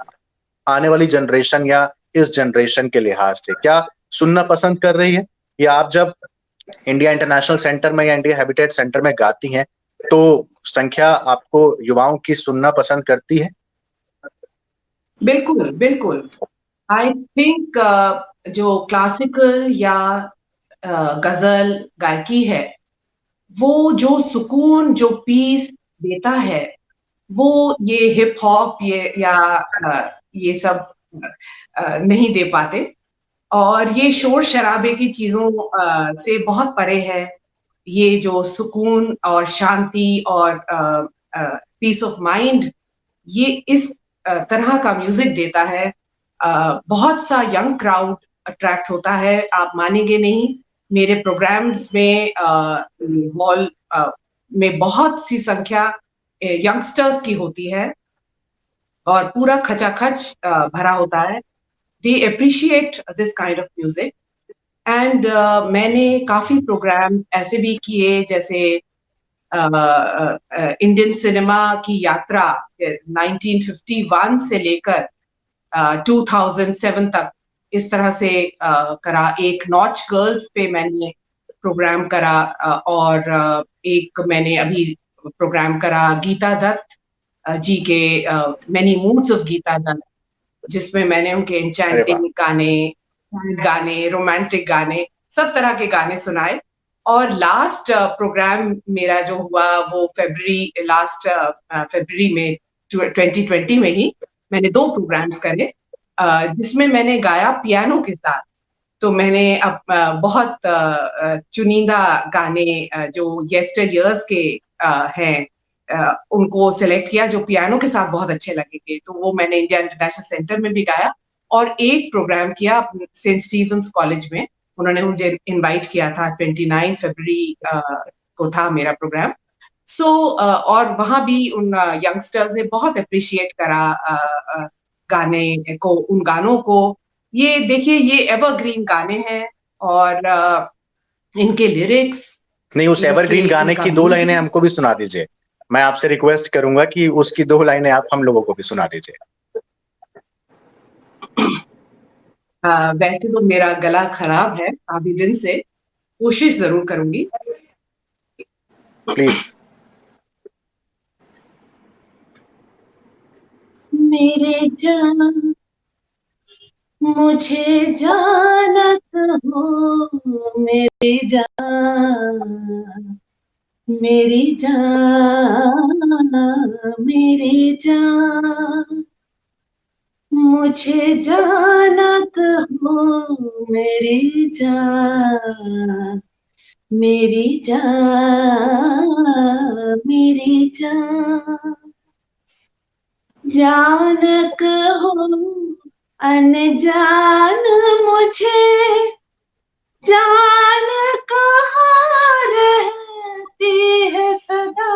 आने वाली जनरेशन या इस जनरेशन के लिहाज से? क्या सुनना पसंद कर रही है, या आप जब इंडिया इंटरनेशनल सेंटर में या इंडिया हैबिटेट सेंटर में गाती हैं तो संख्या आपको युवाओं की सुनना पसंद करती है? बिल्कुल बिल्कुल. आई थिंक जो क्लासिकल या गजल गायकी है, वो जो सुकून, जो पीस देता है, वो ये हिप हॉप ये या ये सब नहीं दे पाते. और ये शोर शराबे की चीजों से बहुत परे है. ये जो सुकून और शांति और पीस ऑफ माइंड ये इस तरह का म्यूजिक देता है. बहुत सा यंग क्राउड अट्रैक्ट होता है. आप मानेंगे नहीं, मेरे प्रोग्राम्स में हॉल में बहुत सी संख्या यंगस्टर्स की होती है और पूरा खचाखच भरा होता है. They appreciate this kind of music. And मैंने काफी प्रोग्राम ऐसे भी किए, जैसे इंडियन सिनेमा की यात्रा 1951 से लेकर 2007 तक इस तरह से करा. एक नॉच गर्ल्स पे मैंने प्रोग्राम करा और एक मैंने अभी प्रोग्राम करा गीता दत्त जी के many moods of Geeta Dutt, जिसमें मैंने उनके अरे वाह. एन्चेंटिंग गाने, रोमांटिक गाने, सब तरह के गाने सुनाए. और लास्ट प्रोग्राम मेरा जो हुआ वो लास्ट फरवरी में 2020 में ही मैंने 2 प्रोग्राम्स करे, जिसमें मैंने गाया पियानो के साथ. तो मैंने अब बहुत चुनिंदा गाने जो येस्टर ईयर्स के हैं उनको सेलेक्ट किया, जो पियानो के साथ बहुत अच्छे लगेंगे. तो वो मैंने इंडिया इंटरनेशनल सेंटर में भी गाया और एक प्रोग्राम किया सेंट स्टीफेंस कॉलेज में. उन्होंने मुझे इनवाइट किया था. 29 फरवरी को था मेरा प्रोग्राम. सो और वहां भी उन यंगस्टर्स ने बहुत अप्रिशिएट करा गाने को, उन गानों को. ये देखिए, ये एवरग्रीन गाने हैं और इनके लिरिक्स, नहीं, उस एवरग्रीन गाने की 2 लाइनें हमको भी सुना दीजिए. मैं आपसे रिक्वेस्ट करूंगा कि उसकी 2 लाइनें आप हम लोगों को भी सुना दीजिए. वैसे तो मेरा गला खराब है काफी दिन से, कोशिश जरूर करूंगी. प्लीज. मेरे जान, मुझे जानत हो मेरी जान, मेरी जान, मेरी जान, मुझे जानत हो मेरी जान, मेरी जान, मेरी जान, जान कहो अनजान मुझे, जान कहाँ रहती है सदा,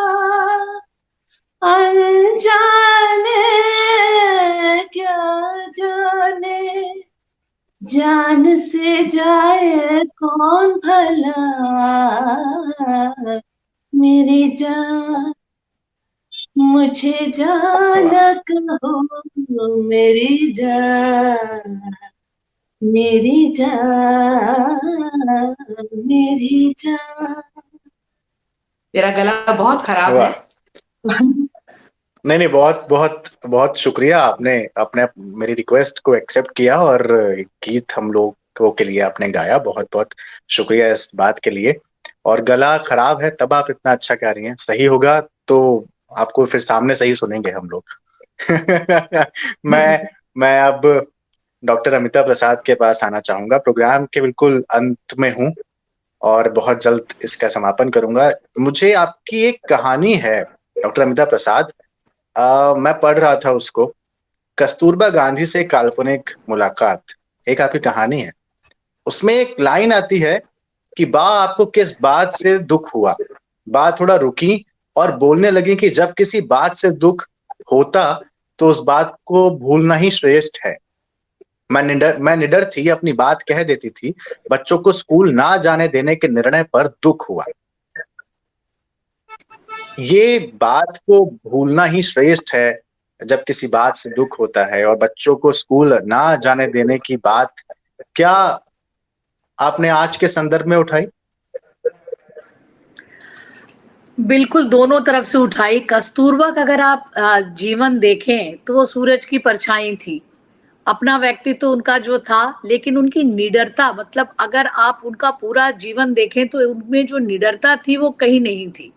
अनजाने क्या जाने, जान से जाए कौन भला, मेरी जान, मुझे जाना कहो मेरी जान, मेरी जान, मेरी जान। तेरा गला बहुत खराब है। नहीं नहीं, बहुत बहुत बहुत शुक्रिया, आपने अपने मेरी रिक्वेस्ट को एक्सेप्ट किया और गीत हम लोगों के लिए आपने गाया। बहुत बहुत शुक्रिया इस बात के लिए। और गला खराब है तब आप इतना अच्छा गा रही हैं, सही होगा तो आपको फिर सामने से ही सुनेंगे हम लोग। मैं अब डॉक्टर अमिता प्रसाद के पास आना चाहूंगा। प्रोग्राम के बिल्कुल अंत में हूँ और बहुत जल्द इसका समापन करूंगा। मुझे आपकी एक कहानी है डॉक्टर अमिता प्रसाद, मैं पढ़ रहा था उसको, कस्तूरबा गांधी से काल्पनिक मुलाकात, एक आपकी कहानी है। उसमें एक लाइन आती है कि बा आपको किस बात से दुख हुआ। बा थोड़ा रुकी और बोलने लगी कि जब किसी बात से दुख होता तो उस बात को भूलना ही श्रेष्ठ है। मैं निडर थी, अपनी बात कह देती थी। बच्चों को स्कूल ना जाने देने के निर्णय पर दुख हुआ। ये बात को भूलना ही श्रेष्ठ है जब किसी बात से दुख होता है, और बच्चों को स्कूल ना जाने देने की बात क्या आपने आज के संदर्भ में उठाई? बिल्कुल दोनों तरफ से उठाई। कस्तूरबा का अगर आप जीवन देखें तो वो सूरज की परछाई थी। अपना व्यक्तित्व उनका जो था, लेकिन उनकी निडरता, मतलब अगर आप उनका पूरा जीवन देखें तो उनमें जो निडरता थी वो कहीं नहीं थी।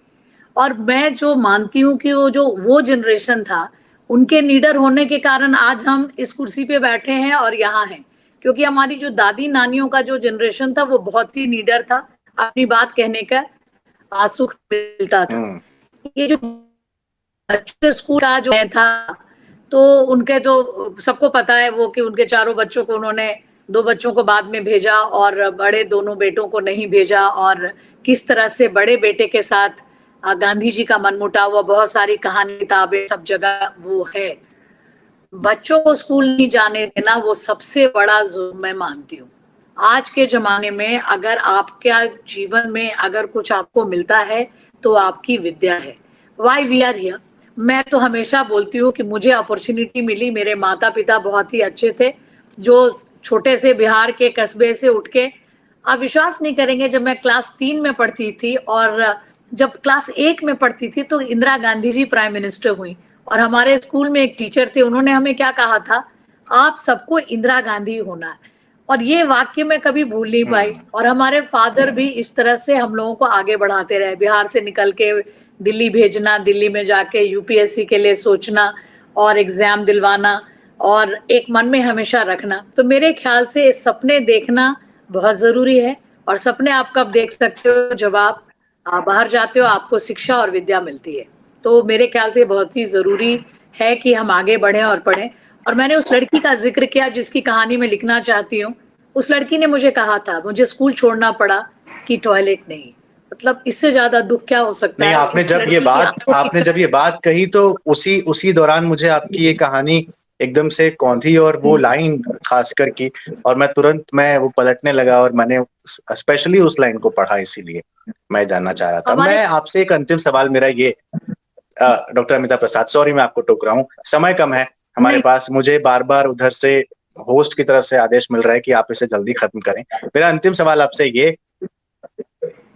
और मैं जो मानती हूँ कि वो जनरेशन था, उनके निडर होने के कारण आज हम इस कुर्सी पे बैठे हैं और यहाँ हैं। क्योंकि हमारी जो दादी नानियों का जो जनरेशन था वो बहुत ही निडर था, अपनी बात कहने का सुख मिलता था। ये जो बच्चे स्कूल का जो था, तो उनके जो सबको पता है वो कि उनके चारों बच्चों को उन्होंने 2 बच्चों को बाद में भेजा और बड़े दोनों बेटों को नहीं भेजा, और किस तरह से बड़े बेटे के साथ गांधी जी का मनमुटाव हुआ। बहुत सारी कहानी किताबें सब जगह वो है। बच्चों को स्कूल नहीं जाने देना वो सबसे बड़ा जुल्म मैं मानती हूँ। आज के जमाने में अगर आपके जीवन में अगर कुछ आपको मिलता है तो आपकी विद्या है। Why we are here. मैं तो हमेशा बोलती हूँ कि मुझे अपॉर्चुनिटी मिली, मेरे माता पिता बहुत ही अच्छे थे, जो छोटे से बिहार के कस्बे से उठ के, आप विश्वास नहीं करेंगे, जब मैं क्लास 3 में पढ़ती थी और जब क्लास 1 में पढ़ती थी तो इंदिरा गांधी जी प्राइम मिनिस्टर हुई, और हमारे स्कूल में एक टीचर थे, उन्होंने हमें क्या कहा था, आप सबको इंदिरा गांधी होना है। और ये वाक्य मैं कभी भूल नहीं पाई। और हमारे फादर भी इस तरह से हम लोगों को आगे बढ़ाते रहे। बिहार से निकल के दिल्ली भेजना, दिल्ली में जाके यूपीएससी के लिए सोचना और एग्जाम दिलवाना, और एक मन में हमेशा रखना। तो मेरे ख्याल से सपने देखना बहुत जरूरी है। और सपने आप कब देख सकते हो, जब आप बाहर जाते हो, आपको शिक्षा और विद्या मिलती है। तो मेरे ख्याल से बहुत ही जरूरी है कि हम आगे बढ़ें और पढ़ें। और मैंने उस लड़की का जिक्र किया जिसकी कहानी मैं लिखना चाहती हूँ। उस लड़की ने मुझे कहा था, मुझे स्कूल छोड़ना पड़ा कि टॉयलेट नहीं। मतलब इससे ज्यादा दुख क्या हो सकता नहीं, है। आपने जब ये बात कही तो उसी दौरान मुझे आपकी ये कहानी एकदम से कौंधी, और वो लाइन खासकर की, और मैं वो पलटने लगा और मैंने स्पेशली उस लाइन को पढ़ा, इसीलिए मैं जानना चाह रहा था। मैं आपसे एक अंतिम सवाल मेरा ये, डॉक्टर अमिता प्रसाद, सॉरी मैं आपको टोक रहा हूँ, समय कम है हमारे पास, मुझे बार बार उधर से होस्ट की तरफ से आदेश मिल रहा है कि आप इसे जल्दी खत्म करें। मेरा अंतिम सवाल आपसे ये,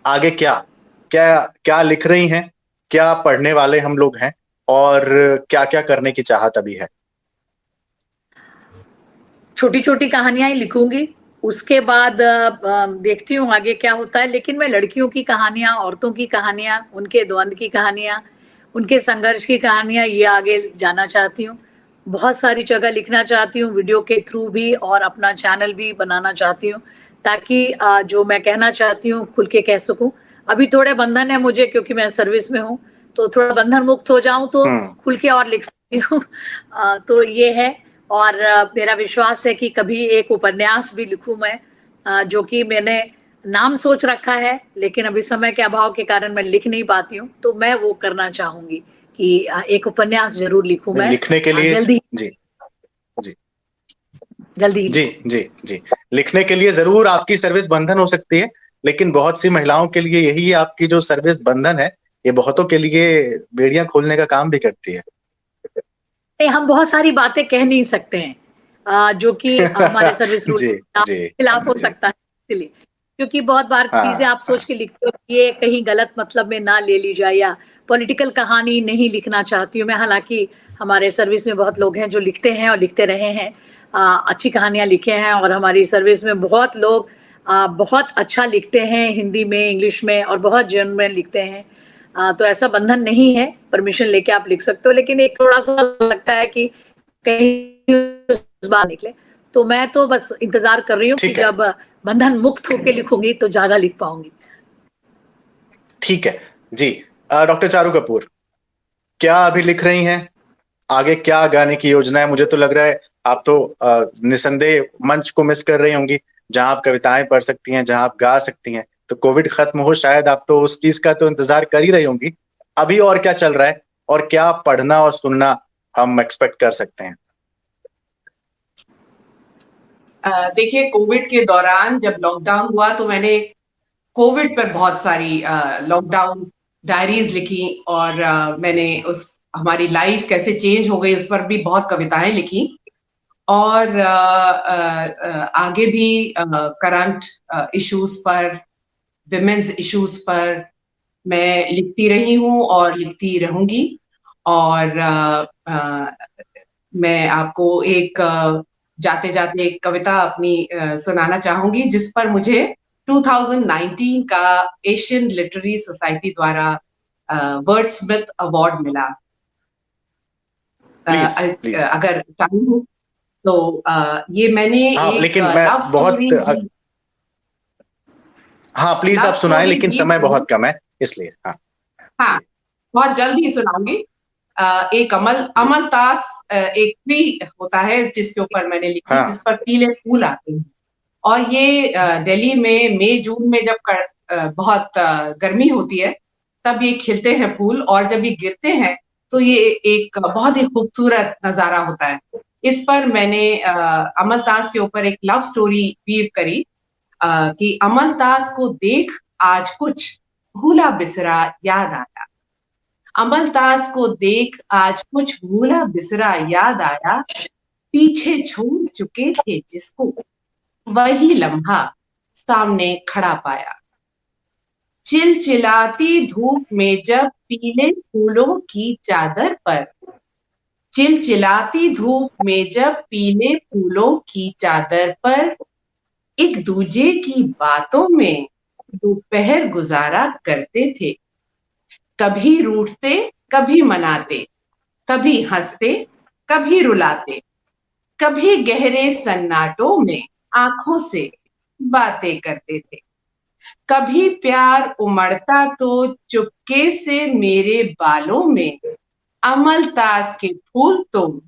आगे क्या क्या क्या लिख रही हैं, क्या पढ़ने वाले हम लोग हैं, और क्या क्या करने की चाहत अभी है? छोटी छोटी कहानियां ही लिखूंगी, उसके बाद देखती हूँ आगे क्या होता है। लेकिन मैं लड़कियों की कहानियां, औरतों की कहानियां, उनके द्वंद की कहानियां, उनके संघर्ष की कहानियां, ये आगे जाना चाहती हूँ। बहुत सारी जगह लिखना चाहती हूँ, वीडियो के थ्रू भी, और अपना चैनल भी बनाना चाहती हूँ, ताकि जो मैं कहना चाहती हूँ खुल के कह सकूं। अभी थोड़े बंधन है मुझे, क्योंकि मैं सर्विस में हूँ, तो थोड़ा बंधन मुक्त हो जाऊं तो खुल के और लिख सकती हूँ। तो ये है। और मेरा विश्वास है कि कभी एक उपन्यास भी लिखूं मैं, जो कि मैंने नाम सोच रखा है, लेकिन अभी समय के अभाव के कारण मैं लिख नहीं पाती हूँ। तो मैं वो करना चाहूंगी कि एक उपन्यास जरूर लिखूं मैं, लिखने के लिए जल्दी जी जी जल्दी ही जी लिखूं। जी जी लिखने के लिए जरूर आपकी सर्विस बंधन हो सकती है, लेकिन बहुत सी महिलाओं के लिए यही आपकी जो सर्विस बंधन है, ये बहुतों के लिए बेड़ियां खोलने का काम भी करती है। नहीं, हम बहुत सारी बातें कह नहीं सकते हैं, जो कि हमारे सर्विस रूल जी के जी खिलाफ हो जी सकता है, इसलिए। क्योंकि बहुत बार चीजें हाँ आप सोच के लिखते हो कि ये कहीं गलत मतलब में ना ले ली जाए, या पॉलिटिकल कहानी नहीं लिखना चाहती हूँ मैं। हालांकि हमारे सर्विस में बहुत लोग हैं जो लिखते हैं और लिखते रहे हैं, अच्छी कहानियां लिखे हैं, और हमारी सर्विस में बहुत लोग बहुत अच्छा लिखते हैं, हिंदी में, इंग्लिश में, और बहुत जर्नल में लिखते हैं। तो ऐसा बंधन नहीं है, परमिशन लेके आप लिख सकते हो, लेकिन एक थोड़ा सा लगता है कि कहीं उस बात निकले। तो मैं तो बस इंतजार कर रही हूँ कि ठीक है जब बंधन मुक्त होके लिखूंगी तो ज्यादा लिख पाऊंगी। ठीक है जी। डॉक्टर चारू कपूर, क्या अभी लिख रही हैं? आगे क्या गाने की योजना है? मुझे तो लग रहा है आप तो निसंदेह मंच को मिस कर रही होंगी, जहां आप कविताएं पढ़ सकती हैं, जहां आप गा सकती हैं। तो कोविड खत्म हो, शायद आप तो उस चीज का तो इंतजार कर ही रही होंगी। अभी और क्या चल रहा है, और क्या पढ़ना और सुनना हम एक्सपेक्ट कर सकते हैं? देखिए, कोविड के दौरान जब लॉकडाउन हुआ तो मैंने कोविड पर बहुत सारी लॉकडाउन डायरीज लिखी, और मैंने उस हमारी लाइफ कैसे चेंज हो गई उस पर भी बहुत कविताएं लिखी। और आगे भी करंट इश्यूज पर, विमेन्स इश्यूज पर मैं लिखती रही हूँ और लिखती रहूंगी। और मैं आपको एक जाते जाते एक कविता अपनी सुनाना चाहूंगी, जिस पर मुझे 2019 का एशियन लिटरेरी सोसाइटी द्वारा वर्ड्समिथ अवार्ड मिला। Please please. अगर टाइम हो तो ये मैंने हाँ एक लेकिन मैं लव बहुत स्टोरी भी, हाँ प्लीज लव आप सुनाएं, स्टोरी लेकिन भी समय थी। बहुत कम है, इसलिए हाँ हाँ, जी बहुत जल्द ही सुनाऊंगी। एक जी अमलतास, एक ट्री होता है जिसके ऊपर मैंने लिखी, जिस हाँ पर पीले फूल आते हैं। और ये दिल्ली में मई जून में जब बहुत गर्मी होती है, तब ये खिलते हैं फूल, और जब ये गिरते हैं तो ये एक बहुत ही खूबसूरत नजारा होता है। इस पर मैंने अमलतास के ऊपर एक लव स्टोरी वीव करी, कि अमलतास को देख आज कुछ भूला बिसरा याद आया। अमलतास को देख आज कुछ भूला बिसरा याद आया, पीछे छोड़ चुके थे जिसको वही लम्हा सामने खड़ा पाया। चिलचिलाती धूप में जब पीले फूलों की चादर पर, चिलचिलाती धूप में जब पीले फूलों की चादर पर, एक दूजे की बातों में दोपहर गुजारा करते थे। कभी रूठते, कभी मनाते, कभी हंसते, कभी रुलाते, कभी गहरे सन्नाटों में आंखों से बातें करते थे। कभी प्यार उमड़ता तो चुपके से मेरे बालों में अमलतास के फूल तुम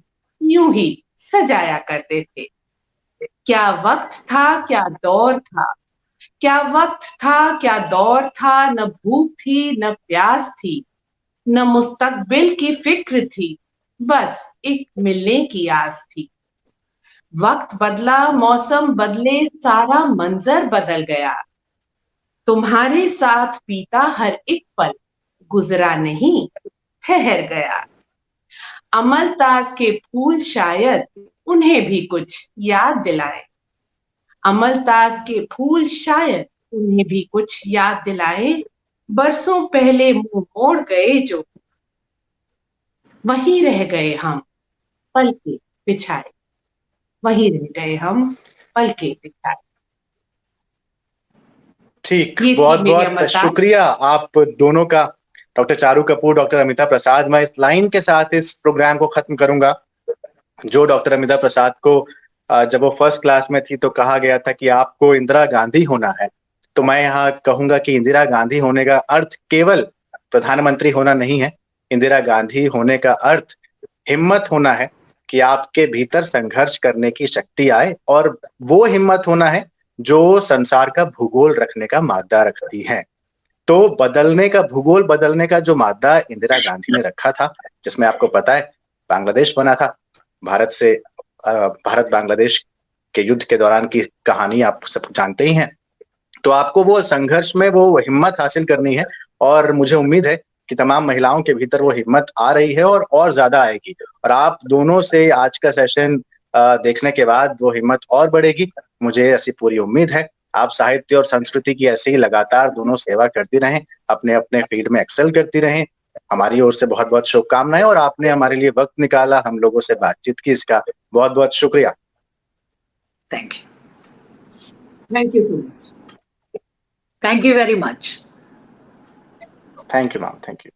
यूं ही सजाया करते थे। क्या वक्त था, क्या दौर था, क्या वक्त था, क्या दौर था, न भूख थी न प्यास थी, न मुस्तकबिल की फिक्र थी, बस एक मिलने की आस थी। वक्त बदला, मौसम बदले, सारा मंजर बदल गया, तुम्हारे साथ बीता हर एक पल गुजरा नहीं, ठहर गया। अमलतास के फूल शायद उन्हें भी कुछ याद दिलाए, अमलतास के फूल शायद उन्हें भी कुछ याद दिलाए, बरसों पहले मुंह मोड़ गए जो, वहीं रह गए हम पल के बिछाए। वहीं रह गए हम पल के बिठाए। ठीक, ये थी बहुत मेरी बहुत अमरता। शुक्रिया आप दोनों का, डॉक्टर चारू कपूर, डॉक्टर अमिता प्रसाद। मैं इस लाइन के साथ इस प्रोग्राम को खत्म करूंगा, जो डॉक्टर अमिता प्रसाद को जब वो फर्स्ट क्लास में थी तो कहा गया था कि आपको इंदिरा गांधी होना है। तो मैं यहाँ कहूंगा कि इंदिरा गांधी होने का अर्थ केवल प्रधानमंत्री होना नहीं है। इंदिरा गांधी होने का अर्थ हिम्मत होना है कि आपके भीतर संघर्ष करने की शक्ति आए, और वो हिम्मत होना है जो संसार का भूगोल रखने का मादा रखती है। तो बदलने का, भूगोल बदलने का जो मादा इंदिरा गांधी ने रखा था, जिसमें आपको पता है बांग्लादेश बना था, भारत से भारत बांग्लादेश के युद्ध के दौरान की कहानी आप सब जानते ही हैं। तो आपको वो संघर्ष में वो हिम्मत हासिल करनी है, और मुझे उम्मीद है कि तमाम महिलाओं के भीतर वो हिम्मत आ रही है और ज्यादा आएगी। और आप दोनों से आज का सेशन देखने के बाद वो हिम्मत और बढ़ेगी, मुझे ऐसी पूरी उम्मीद है। आप साहित्य और संस्कृति की ऐसे ही लगातार दोनों सेवा करती रहें, अपने अपने फील्ड में एक्सेल करती रहें। हमारी ओर से बहुत बहुत शुभकामनाएं, और आपने हमारे लिए वक्त निकाला, हम लोगों से बातचीत की, इसका बहुत बहुत शुक्रिया। Thank you, thank you so much. Thank you very much. Thank you ma'am, thank you.